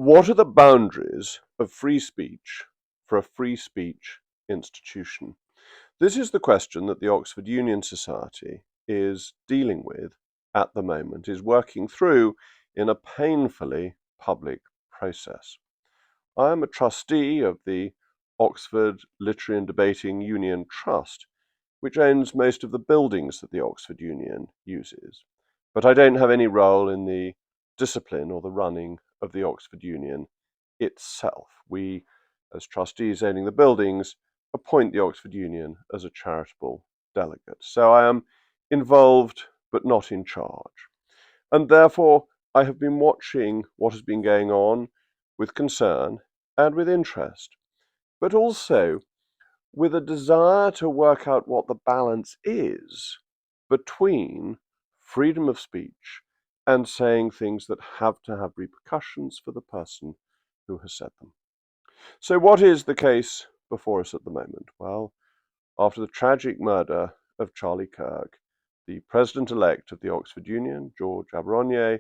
What are the boundaries of free speech for a free speech institution? This is the question that the Oxford Union Society is dealing with at the moment, is working through in a painfully public process. I am a trustee of the Oxford Literary and Debating Union Trust, which owns most of the buildings that the Oxford Union uses. But I don't have any role in the discipline or the running of the Oxford Union itself. We, as trustees owning the buildings, appoint the Oxford Union as a charitable delegate. So I am involved but not in charge. And therefore, I have been watching what has been going on with concern and with interest, but also with a desire to work out what the balance is between freedom of speech and saying things that have to have repercussions for the person who has said them. So, what is the case before us at the moment? Well, after the tragic murder of Charlie Kirk, the president-elect of the Oxford Union, George Aion,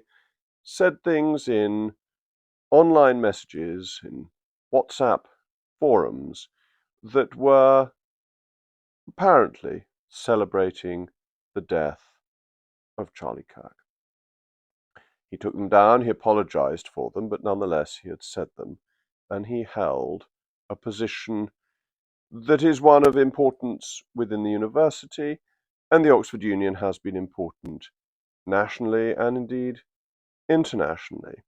said things in online messages, in WhatsApp forums, that were apparently celebrating the death of Charlie Kirk. He took them down, he apologized for them, but nonetheless he had said them, and he held a position that is one of importance within the university, and the Oxford Union has been important nationally and indeed internationally.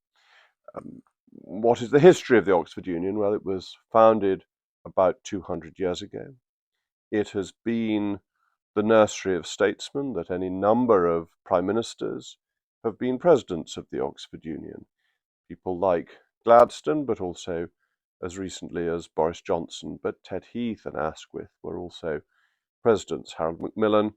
What is the history of the Oxford Union? Well, it was founded about 200 years ago. It has been the nursery of statesmen, that any number of prime ministers have been presidents of the Oxford Union. People like Gladstone, but also as recently as Boris Johnson, but Ted Heath and Asquith were also presidents. Harold Macmillan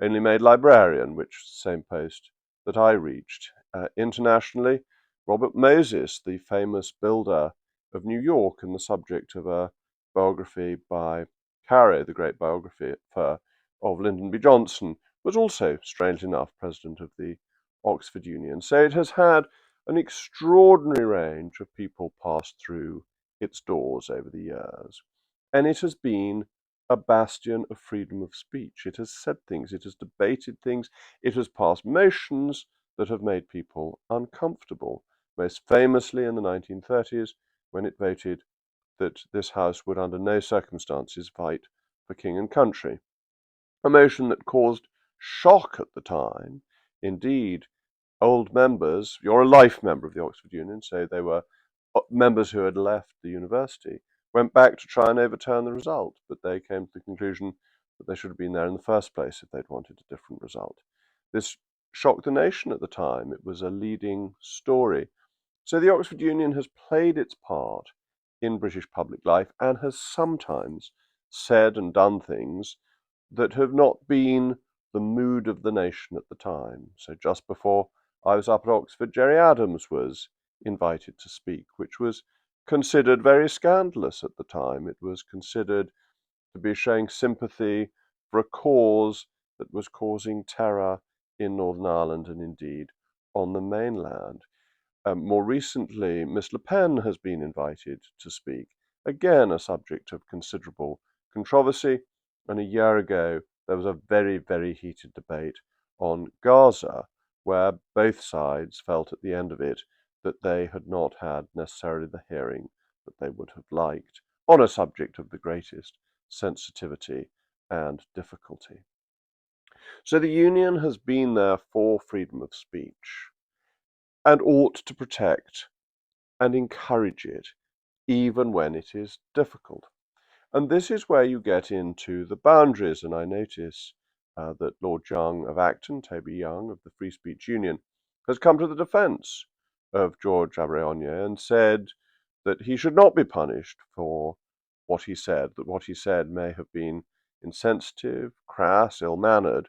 only made librarian, which was the same post that I reached. Internationally, Robert Moses, the famous builder of New York and the subject of a biography by Caro, the great biography of Lyndon B. Johnson, was also, strangely enough, president of the Oxford Union. So it has had an extraordinary range of people pass through its doors over the years. And it has been a bastion of freedom of speech. It has said things, it has debated things, it has passed motions that have made people uncomfortable, most famously in the 1930s when it voted that this House would under no circumstances fight for king and country. A motion that caused shock at the time. Indeed, old members, you're a life member of the Oxford Union, so they were members who had left the university, went back to try and overturn the result, but they came to the conclusion that they should have been there in the first place if they'd wanted a different result. This shocked the nation at the time. It was a leading story. So the Oxford Union has played its part in British public life and has sometimes said and done things that have not been the mood of the nation at the time. So just before I was up at Oxford, Gerry Adams was invited to speak, which was considered very scandalous at the time. It was considered to be showing sympathy for a cause that was causing terror in Northern Ireland and indeed on the mainland. More recently, Miss Le Pen has been invited to speak, again a subject of considerable controversy, and a year ago there was a very, very heated debate on Gaza, where both sides felt at the end of it that they had not had necessarily the hearing that they would have liked on a subject of the greatest sensitivity and difficulty. So the Union has been there for freedom of speech and ought to protect and encourage it even when it is difficult. And this is where you get into the boundaries, and I notice that Lord Young of Acton, Toby Young of the Free Speech Union, has come to the defence of George Aion and said that he should not be punished for what he said, that what he said may have been insensitive, crass, ill-mannered,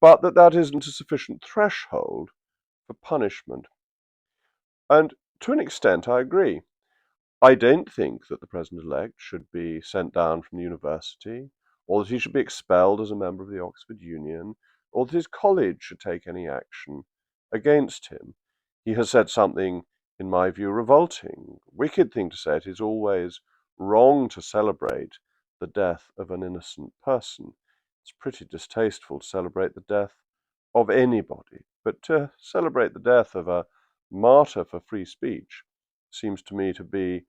but that isn't a sufficient threshold for punishment. And to an extent, I agree. I don't think that the president-elect should be sent down from the university, or that he should be expelled as a member of the Oxford Union, or that his college should take any action against him. He has said something in my view, revolting, wicked thing to say. It is always wrong to celebrate the death of an innocent person. It's pretty distasteful to celebrate the death of anybody, but to celebrate the death of a martyr for free speech seems to me to be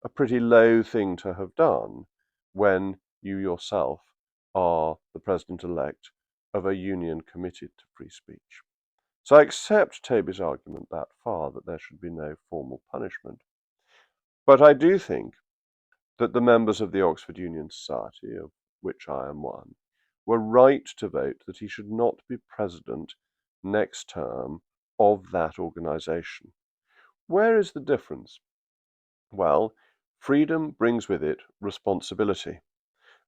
a pretty low thing to have done when you yourself are the president-elect of a union committed to free speech. So I accept Toby's argument that far, that there should be no formal punishment. But I do think that the members of the Oxford Union Society, of which I am one, were right to vote that he should not be president next term of that organisation. Where is the difference? Well, freedom brings with it responsibility.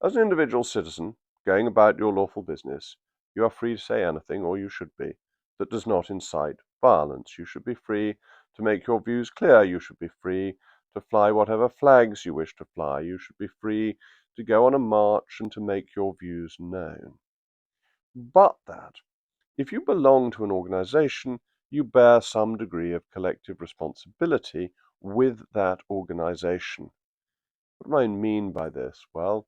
As an individual citizen, going about your lawful business, you are free to say anything, or you should be, that does not incite violence. You should be free to make your views clear. You should be free to fly whatever flags you wish to fly. You should be free to go on a march and to make your views known. But that, if you belong to an organisation, you bear some degree of collective responsibility with that organisation. What do I mean by this? Well,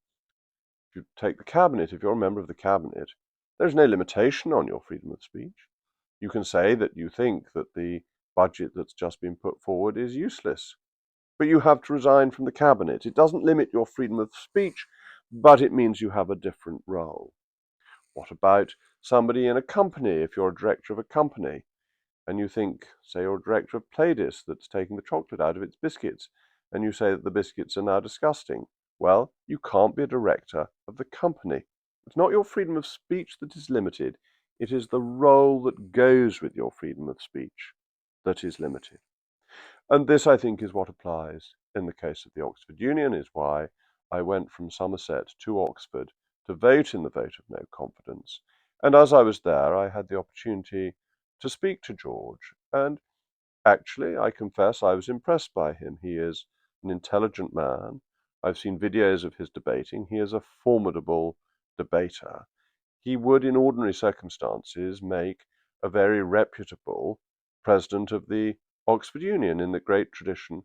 if you take the cabinet, if you're a member of the cabinet, there's no limitation on your freedom of speech. You can say that you think that the budget that's just been put forward is useless, but you have to resign from the cabinet. It doesn't limit your freedom of speech, but it means you have a different role. What about somebody in a company? If you're a director of a company and you think, say, you're a director of Playdiss that's taking the chocolate out of its biscuits, and you say that the biscuits are now disgusting, well, you can't be a director of the company. It's not your freedom of speech that is limited. It is the role that goes with your freedom of speech that is limited. And this, I think, is what applies in the case of the Oxford Union, is why I went from Somerset to Oxford to vote in the vote of no confidence. And as I was there, I had the opportunity to speak to George. And actually, I confess, I was impressed by him. He is an intelligent man. I've seen videos of his debating. He is a formidable debater. He would, in ordinary circumstances, make a very reputable president of the Oxford Union in the great tradition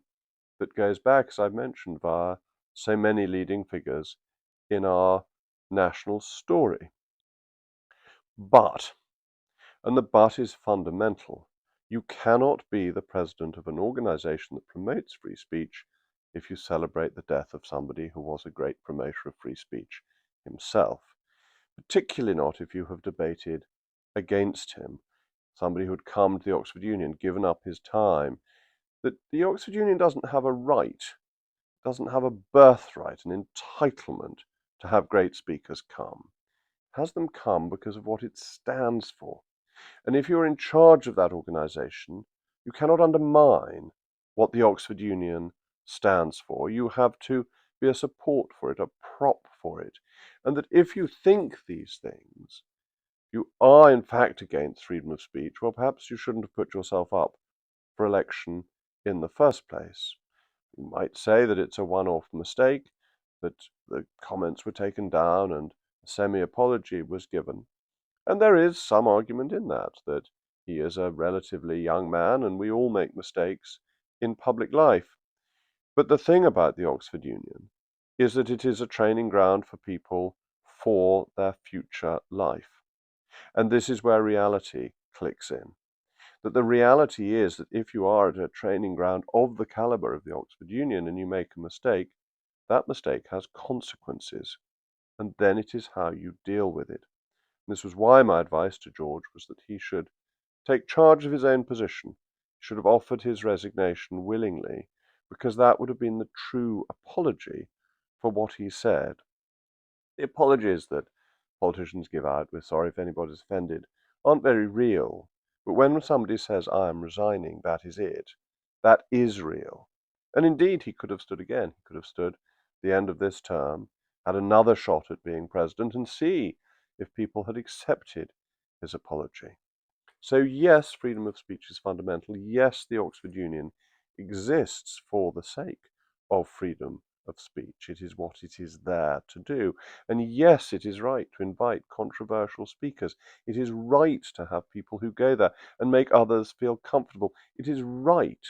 that goes back, as I've mentioned, via so many leading figures in our national story. But, and the but is fundamental, you cannot be the president of an organization that promotes free speech if you celebrate the death of somebody who was a great promoter of free speech himself, particularly not if you have debated against him, somebody who had come to the Oxford Union, given up his time. That the Oxford Union doesn't have a right, doesn't have a birthright, an entitlement to have great speakers come. It has them come because of what it stands for. And if you're in charge of that organisation, you cannot undermine what the Oxford Union stands for. You have to be a support for it, a prop for it. And that if you think these things, you are in fact against freedom of speech, well, perhaps you shouldn't have put yourself up for election in the first place. You might say that it's a one-off mistake, that the comments were taken down and a semi-apology was given. And there is some argument in that, that he is a relatively young man and we all make mistakes in public life. But the thing about the Oxford Union is that it is a training ground for people for their future life. And this is where reality clicks in. That the reality is that if you are at a training ground of the caliber of the Oxford Union and you make a mistake, that mistake has consequences. And then it is how you deal with it. And this was why my advice to George was that he should take charge of his own position. He should have offered his resignation willingly, because that would have been the true apology for what he said. The apologies that politicians give out, we're sorry if anybody's offended, aren't very real. But when somebody says, I am resigning, that is it. That is real. And indeed, he could have stood again. He could have stood the end of this term, had another shot at being president, and see if people had accepted his apology. So yes, freedom of speech is fundamental. Yes, the Oxford Union exists for the sake of freedom of speech. It is what it is there to do. And yes, it is right to invite controversial speakers. It is right to have people who go there and make others feel comfortable. It is right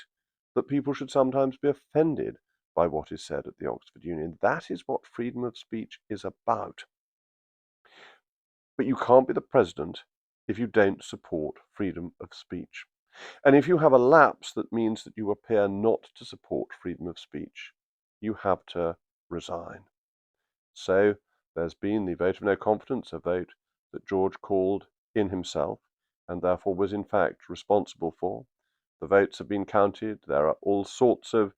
that people should sometimes be offended by what is said at the Oxford Union. That is what freedom of speech is about. But you can't be the president if you don't support freedom of speech. And if you have a lapse that means that you appear not to support freedom of speech, you have to resign. So there's been the vote of no confidence, a vote that George called in himself and therefore was in fact responsible for. The votes have been counted. There are all sorts of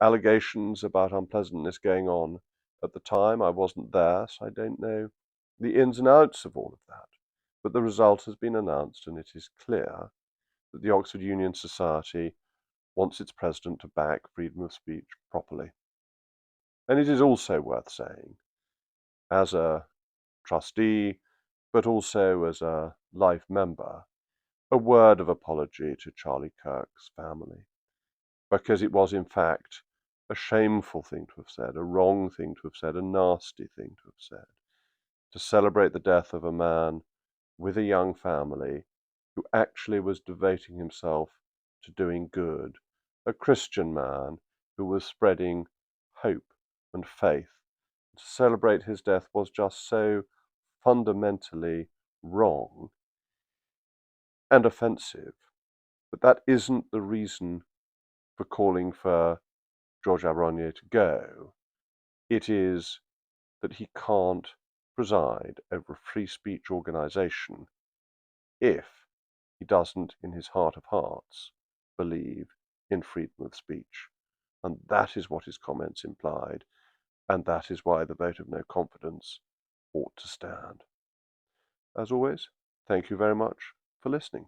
allegations about unpleasantness going on. At the time, I wasn't there, so I don't know the ins and outs of all of that. But the result has been announced, and it is clear that the Oxford Union Society wants its president to back freedom of speech properly. And it is also worth saying, as a trustee, but also as a life member, a word of apology to Charlie Kirk's family, because it was in fact a shameful thing to have said, a wrong thing to have said, a nasty thing to have said, to celebrate the death of a man with a young family who actually was devoting himself to doing good, a Christian man who was spreading hope and faith. To celebrate his death was just so fundamentally wrong and offensive. But that isn't the reason for calling for George Aion to go. It is that he can't preside over a free speech organisation if he doesn't, in his heart of hearts, believe in freedom of speech. And that is what his comments implied, and that is why the vote of no confidence ought to stand. As always, thank you very much for listening.